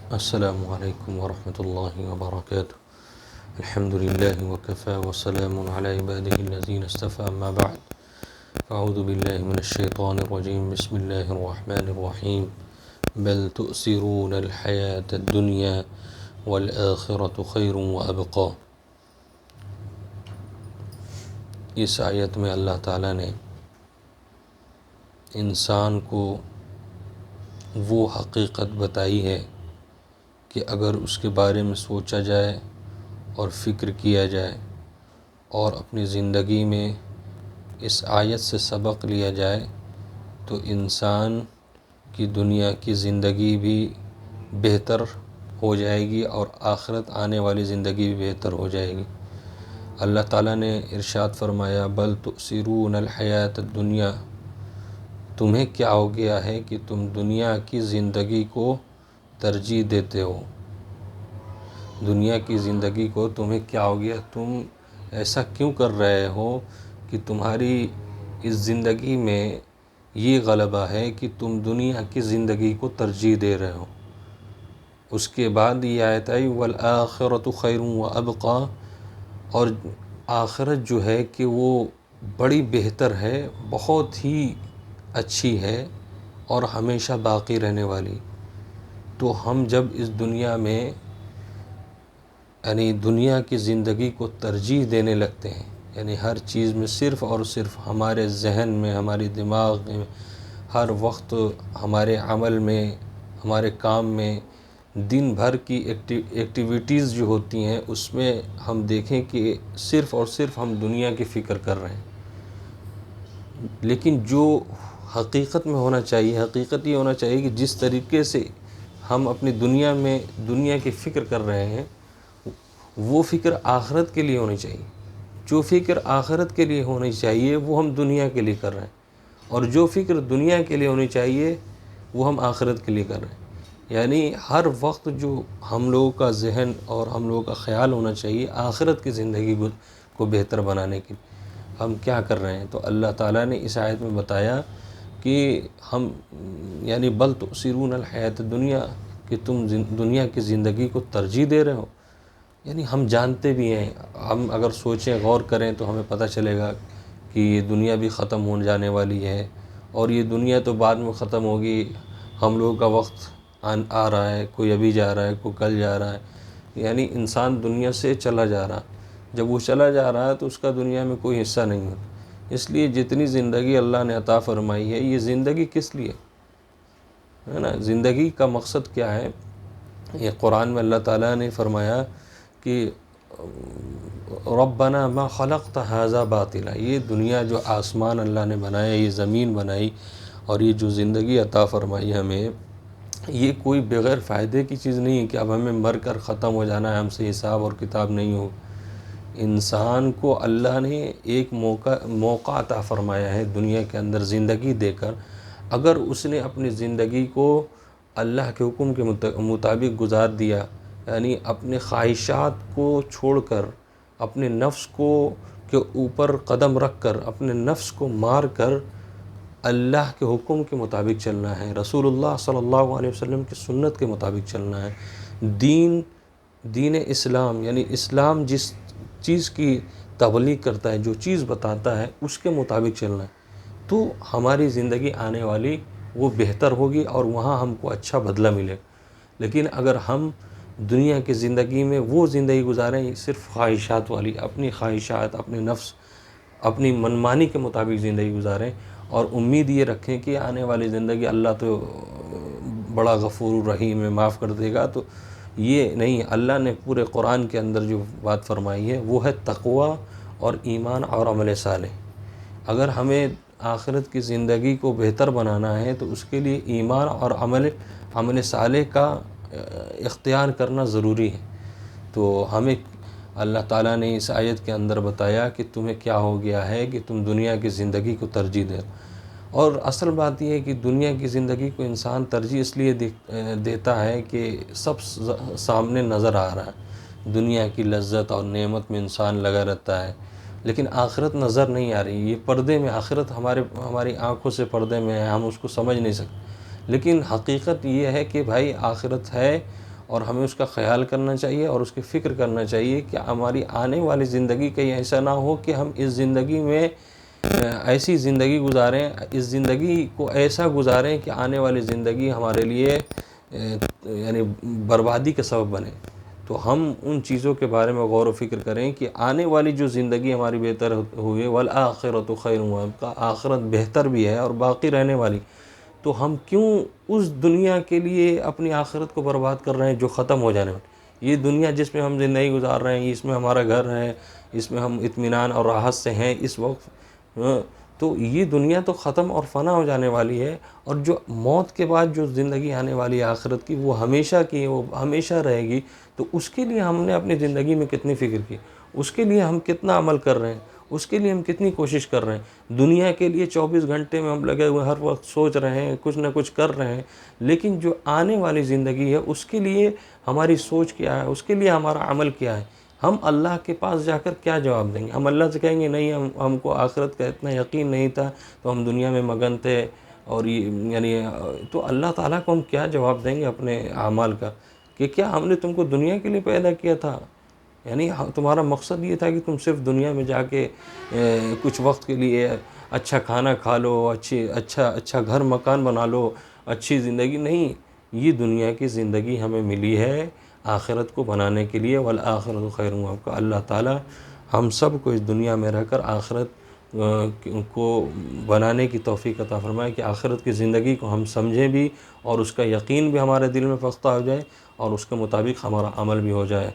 السلام علیکم ورحمۃ اللہ وبرکاتہ۔ الحمد للہ وکفی وسلام علی عبادہ الذین اصطفی، اما بعد، اعوذ باللہ من الشیطان الرجیم، بسم اللہ الرحمن الرحیم۔ بل تؤثرون الحیاة الدنیا والآخرة خیر وابقی۔ اس آیت میں اللہ تعالیٰ نے انسان کو وہ حقیقت بتائی ہے کہ اگر اس کے بارے میں سوچا جائے اور فکر کیا جائے اور اپنی زندگی میں اس آیت سے سبق لیا جائے تو انسان کی دنیا کی زندگی بھی بہتر ہو جائے گی اور آخرت آنے والی زندگی بھی بہتر ہو جائے گی۔ اللہ تعالیٰ نے ارشاد فرمایا، بل تؤثرون الحیاۃ الدنیا، تمہیں کیا ہو گیا ہے کہ تم دنیا کی زندگی کو ترجیح دیتے ہو۔ دنیا کی زندگی کو تمہیں کیا ہو گیا، تم ایسا کیوں کر رہے ہو کہ تمہاری اس زندگی میں یہ غلبہ ہے کہ تم دنیا کی زندگی کو ترجیح دے رہے ہو۔ اس کے بعد یہ آیت آئی، والآخرۃ خیر وابقی، اور آخرت جو ہے کہ وہ بڑی بہتر ہے، بہت ہی اچھی ہے اور ہمیشہ باقی رہنے والی۔ تو ہم جب اس دنیا میں یعنی دنیا کی زندگی کو ترجیح دینے لگتے ہیں، یعنی ہر چیز میں صرف اور صرف ہمارے ذہن میں، ہمارے دماغ میں، ہر وقت ہمارے عمل میں، ہمارے کام میں، دن بھر کی ایکٹیویٹیز جو ہوتی ہیں اس میں ہم دیکھیں کہ صرف اور صرف ہم دنیا کی فکر کر رہے ہیں۔ لیکن جو حقیقت میں ہونا چاہیے، حقیقت یہ ہونا چاہیے کہ جس طریقے سے ہم اپنی دنیا میں دنیا کی فکر کر رہے ہیں، وہ فکر آخرت کے لیے ہونی چاہیے۔ جو فکر آخرت کے لیے ہونی چاہیے وہ ہم دنیا کے لیے کر رہے ہیں، اور جو فکر دنیا کے لیے ہونی چاہیے وہ ہم آخرت کے لیے کر رہے ہیں۔ یعنی ہر وقت جو ہم لوگوں کا ذہن اور ہم لوگوں کا خیال ہونا چاہیے آخرت کی زندگی کو بہتر بنانے کے لیے ہم کیا کر رہے ہیں۔ تو اللہ تعالیٰ نے اس آیت میں بتایا کہ ہم یعنی بل تؤثرون الحیاۃ الدنیا، کہ تم دنیا کی زندگی کو ترجیح دے رہے ہو۔ یعنی ہم جانتے بھی ہیں، ہم اگر سوچیں، غور کریں تو ہمیں پتہ چلے گا کہ یہ دنیا بھی ختم ہو جانے والی ہے، اور یہ دنیا تو بعد میں ختم ہوگی۔ ہم لوگوں کا وقت آ رہا ہے، کوئی ابھی جا رہا ہے، کوئی کل جا رہا ہے، یعنی انسان دنیا سے چلا جا رہا۔ جب وہ چلا جا رہا ہے تو اس کا دنیا میں کوئی حصہ نہیں ہوتا۔ اس لیے جتنی زندگی اللہ نے عطا فرمائی ہے، یہ زندگی کس لیے ہے نا؟ زندگی کا مقصد کیا ہے؟ یہ قرآن میں اللہ تعالیٰ نے فرمایا کہ ربنا ما خلقت ھذا باطلا، یہ دنیا جو آسمان اللہ نے بنایا، یہ زمین بنائی اور یہ جو زندگی عطا فرمائی ہمیں، یہ کوئی بغیر فائدے کی چیز نہیں ہے کہ اب ہمیں مر کر ختم ہو جانا ہے، ہم سے حساب اور کتاب نہیں ہو۔ انسان کو اللہ نے ایک موقع عطا فرمایا ہے دنیا کے اندر زندگی دے کر، اگر اس نے اپنی زندگی کو اللہ کے حکم کے مطابق گزار دیا، یعنی اپنے خواہشات کو چھوڑ کر، اپنے نفس کو کے اوپر قدم رکھ کر، اپنے نفس کو مار کر اللہ کے حکم کے مطابق چلنا ہے، رسول اللہ صلی اللہ علیہ وسلم کی سنت کے مطابق چلنا ہے، دین اسلام یعنی اسلام جس چیز کی تبلیغ کرتا ہے، جو چیز بتاتا ہے اس کے مطابق چلنا ہے، تو ہماری زندگی آنے والی وہ بہتر ہوگی اور وہاں ہم کو اچھا بدلہ ملے گا۔ لیکن اگر ہم دنیا کی زندگی میں وہ زندگی گزاریں صرف خواہشات والی، اپنی خواہشات، اپنے نفس، اپنی منمانی کے مطابق زندگی گزاریں اور امید یہ رکھیں کہ آنے والی زندگی اللہ تو بڑا غفور الرحیم ہے، معاف کر دے گا، تو یہ نہیں۔ اللہ نے پورے قرآن کے اندر جو بات فرمائی ہے وہ ہے تقوی اور ایمان اور عمل صالح۔ اگر ہمیں آخرت کی زندگی کو بہتر بنانا ہے تو اس کے لیے ایمان اور عمل صالح کا اختیار کرنا ضروری ہے۔ تو ہمیں اللہ تعالیٰ نے اس آیت کے اندر بتایا کہ تمہیں کیا ہو گیا ہے کہ تم دنیا کی زندگی کو ترجیح دے۔ اور اصل بات یہ ہے کہ دنیا کی زندگی کو انسان ترجیح اس لیے دیتا ہے کہ سب سامنے نظر آ رہا ہے، دنیا کی لذت اور نعمت میں انسان لگا رہتا ہے، لیکن آخرت نظر نہیں آ رہی۔ یہ پردے میں، آخرت ہماری آنکھوں سے پردے میں ہے، ہم اس کو سمجھ نہیں سکتے۔ لیکن حقیقت یہ ہے کہ بھائی آخرت ہے اور ہمیں اس کا خیال کرنا چاہیے اور اس کی فکر کرنا چاہیے کہ ہماری آنے والی زندگی کہیں ایسا نہ ہو کہ ہم اس زندگی میں ایسی زندگی گزاریں، اس زندگی کو ایسا گزاریں کہ آنے والی زندگی ہمارے لیے یعنی بربادی کا سبب بنے۔ تو ہم ان چیزوں کے بارے میں غور و فکر کریں کہ آنے والی جو زندگی ہماری بہتر ہوئے، والآخرۃ خیر وابقیٰ، آخرت بہتر بھی ہے اور باقی رہنے والی، تو ہم کیوں اس دنیا کے لیے اپنی آخرت کو برباد کر رہے ہیں جو ختم ہو جانے والی؟ یہ دنیا جس میں ہم زندگی گزار رہے ہیں، اس میں ہمارا گھر ہے، اس میں ہم اطمینان اور راحت سے ہیں اس وقت، تو یہ دنیا تو ختم اور فنا ہو جانے والی ہے، اور جو موت کے بعد جو زندگی آنے والی ہے آخرت کی، وہ ہمیشہ کی، وہ ہمیشہ رہے گی۔ تو اس کے لیے ہم نے اپنی زندگی میں کتنی فکر کی، اس کے لیے ہم کتنا عمل کر رہے ہیں، اس کے لیے ہم کتنی کوشش کر رہے ہیں۔ دنیا کے لیے 24 گھنٹے میں ہم لگے ہوئے ہر وقت سوچ رہے ہیں، کچھ نہ کچھ کر رہے ہیں، لیکن جو آنے والی زندگی ہے اس کے لیے ہماری سوچ کیا ہے، اس کے لیے ہمارا عمل کیا ہے؟ ہم اللہ کے پاس جا کر کیا جواب دیں گے؟ ہم اللہ سے کہیں گے نہیں، ہم کو آخرت کا اتنا یقین نہیں تھا تو ہم دنیا میں مگن تھے، اور یہ یعنی تو اللہ تعالیٰ کو ہم کیا جواب دیں گے اپنے اعمال کا، کہ کیا ہم نے تم کو دنیا کے لیے پیدا کیا تھا؟ یعنی تمہارا مقصد یہ تھا کہ تم صرف دنیا میں جا کے کچھ وقت کے لیے اچھا کھانا کھا لو، اچھا گھر مکان بنا لو، اچھی زندگی؟ نہیں، یہ دنیا کی زندگی ہمیں ملی ہے آخرت کو بنانے کے لیے، والآخرۃ خیر وابقیٰ۔ اللہ تعالیٰ ہم سب کو اس دنیا میں رہ کر آخرت کو بنانے کی توفیق عطا فرمائے، کہ آخرت کی زندگی کو ہم سمجھیں بھی اور اس کا یقین بھی ہمارے دل میں پختہ ہو جائے اور اس کے مطابق ہمارا عمل بھی ہو جائے۔